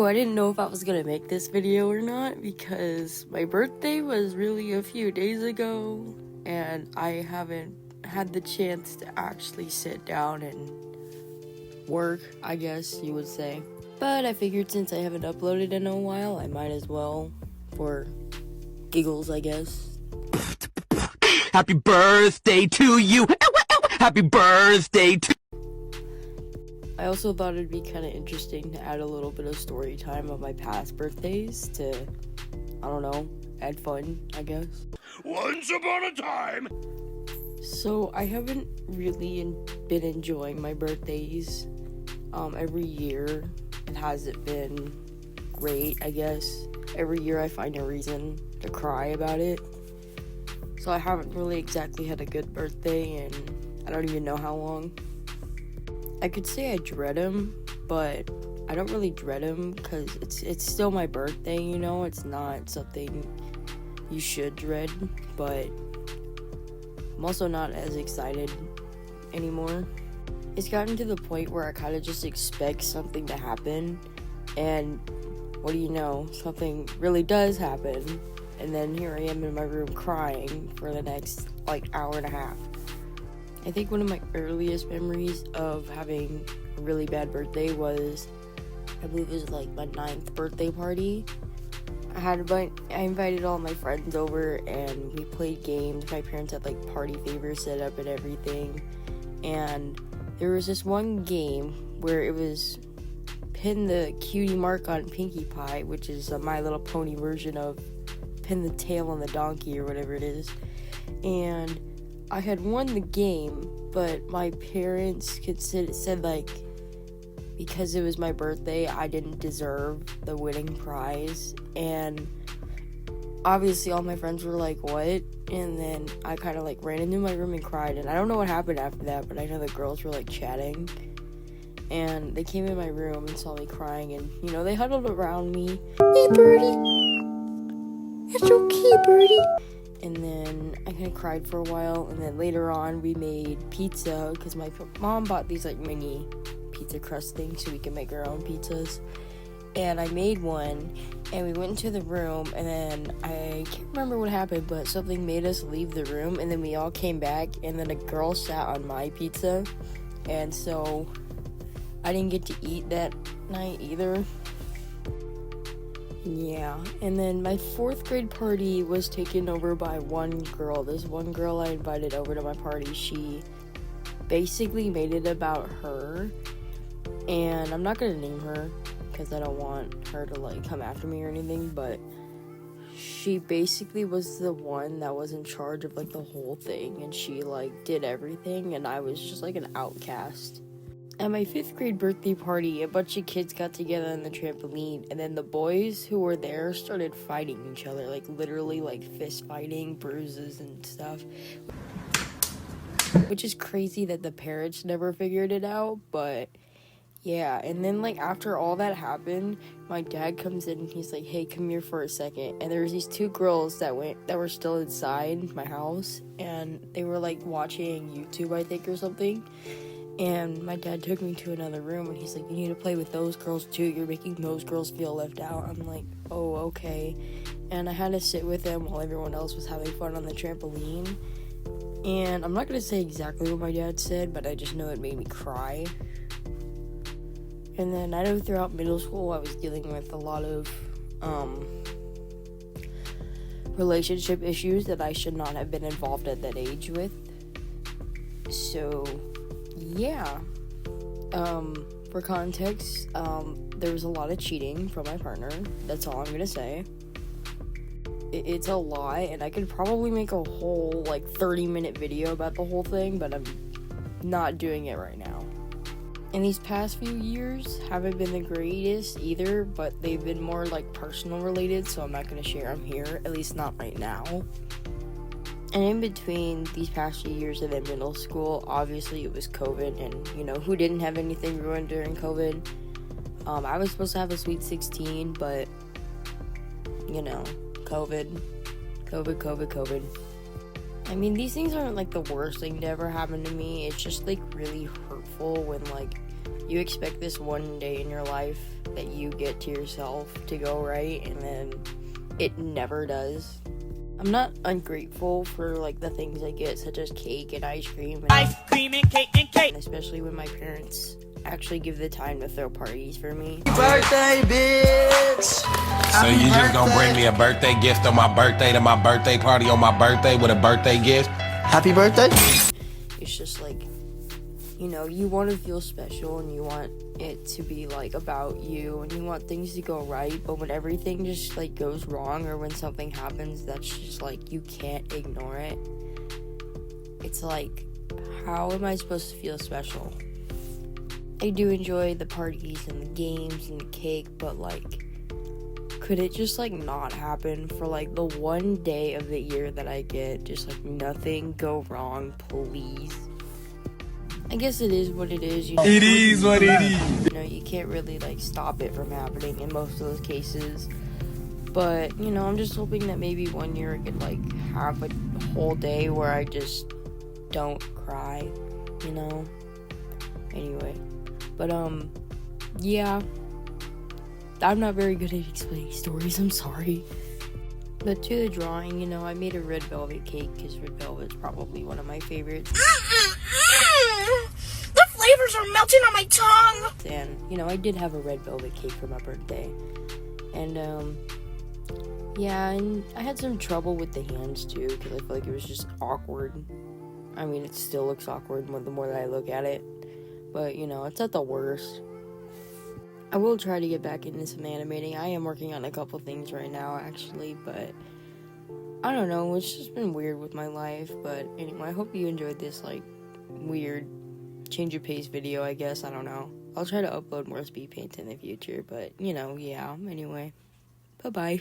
I didn't know if I was gonna make this video or not because my birthday was really a few days ago and I haven't had the chance to actually sit down and work, I guess you would say. But I figured since I haven't uploaded in a while, I might as well, for giggles, I guess. Happy birthday to you! Happy birthday to... I also thought it'd be kind of interesting to add a little bit of story time of my past birthdays to, I don't know, add fun, I guess. Once upon a time! So I haven't really been enjoying my birthdays. Every year it hasn't been great, I guess. Every year I find a reason to cry about it. So I haven't really exactly had a good birthday and I don't even know how long. I could say I dread them, but I don't really dread them because it's still my birthday, you know? It's not something you should dread, but I'm also not as excited anymore. It's gotten to the point where I kind of just expect something to happen, and what do you know, something really does happen, and then here I am in my room crying for the next, hour and a half. I think one of my earliest memories of having a really bad birthday was, I believe it was my 9th birthday party. I invited all my friends over and we played games. My parents had party favors set up and everything. And there was this one game where it was pin the cutie mark on Pinkie Pie, which is a My Little Pony version of pin the tail on the donkey or whatever it is. And I had won the game, but my parents said because it was my birthday, I didn't deserve the winning prize. And obviously all my friends were like, what? And then I kind of ran into my room and cried. And I don't know what happened after that, but I know the girls were chatting. And they came in my room and saw me crying. And, they huddled around me. Hey, Birdie. It's okay, Birdie. And then I kind of cried for a while, and then later on we made pizza, because my mom bought these mini pizza crust things so we can make our own pizzas, and I made one, and we went into the room, and then I can't remember what happened, but something made us leave the room, and then we all came back, and then a girl sat on my pizza, and so I didn't get to eat that night either. Yeah, and then my 4th grade party was taken over by one girl. This one girl I invited over to my party, she basically made it about her, and I'm not gonna name her because I don't want her to come after me or anything, but she basically was the one that was in charge of the whole thing, and she did everything, and I was just an outcast. At my 5th grade birthday party, a bunch of kids got together on the trampoline, and then the boys who were there started fighting each other, literally fist fighting, bruises and stuff. Which is crazy that the parents never figured it out, but yeah. And then after all that happened, my dad comes in and he's like, hey, come here for a second. And there was these 2 girls that were still inside my house, and they were watching YouTube, I think, or something. And my dad took me to another room, and he's like, you need to play with those girls too. You're making those girls feel left out. I'm like, oh, okay. And I had to sit with them while everyone else was having fun on the trampoline. And I'm not going to say exactly what my dad said, but I just know it made me cry. And then I know throughout middle school, I was dealing with a lot of relationship issues that I should not have been involved at that age with. So yeah, for context, there was a lot of cheating from my partner. That's all I'm gonna say. It's a lot, and I could probably make a whole 30-minute video about the whole thing, but I'm not doing it right now. And these past few years haven't been the greatest either, but they've been more personal related, so I'm not gonna share them here, at least not right now. And in between these past few years of middle school, obviously it was COVID, and who didn't have anything ruined during COVID? I was supposed to have a Sweet 16, but COVID. I mean, these things aren't the worst thing to ever happen to me. It's just really hurtful when you expect this one day in your life that you get to yourself to go right, and then it never does. I'm not ungrateful for like the things I get, such as cake and ice cream and cake, and especially when my parents actually give the time to throw parties for me. Birthday, bitch! So you just gonna bring me a birthday gift on my birthday to my birthday party on my birthday with a birthday gift? Happy birthday! It's just like, you know, you want to feel special and you want it to be like about you and you want things to go right, but when everything just like goes wrong or when something happens that's just like you can't ignore it, it's like, how am I supposed to feel special? I do enjoy the parties and the games and the cake, but like, could it just like not happen for like the one day of the year that I get, just like nothing go wrong, please? I guess it is what it is. You know, It is what it is. You know, you can't really like stop it from happening in most of those cases. But, you know, I'm just hoping that maybe one year I could like have a whole day where I just don't cry, you know? Anyway. But, yeah. I'm not very good at explaining stories, I'm sorry. But to the drawing, you know, I made a red velvet cake because red velvet's probably one of my favorites. The flavors are melting on my tongue! And, you know, I did have a red velvet cake for my birthday. And, yeah, and I had some trouble with the hands, too, because I feel like it was just awkward. I mean, it still looks awkward the more that I look at it. But, you know, it's not the worst. I will try to get back into some animating. I am working on a couple things right now, actually, but I don't know. It's just been weird with my life. But anyway, I hope you enjoyed this, like, weird change of pace video, I guess. I don't know. I'll try to upload more speed paints in the future, but, you know, yeah. Anyway, bye-bye.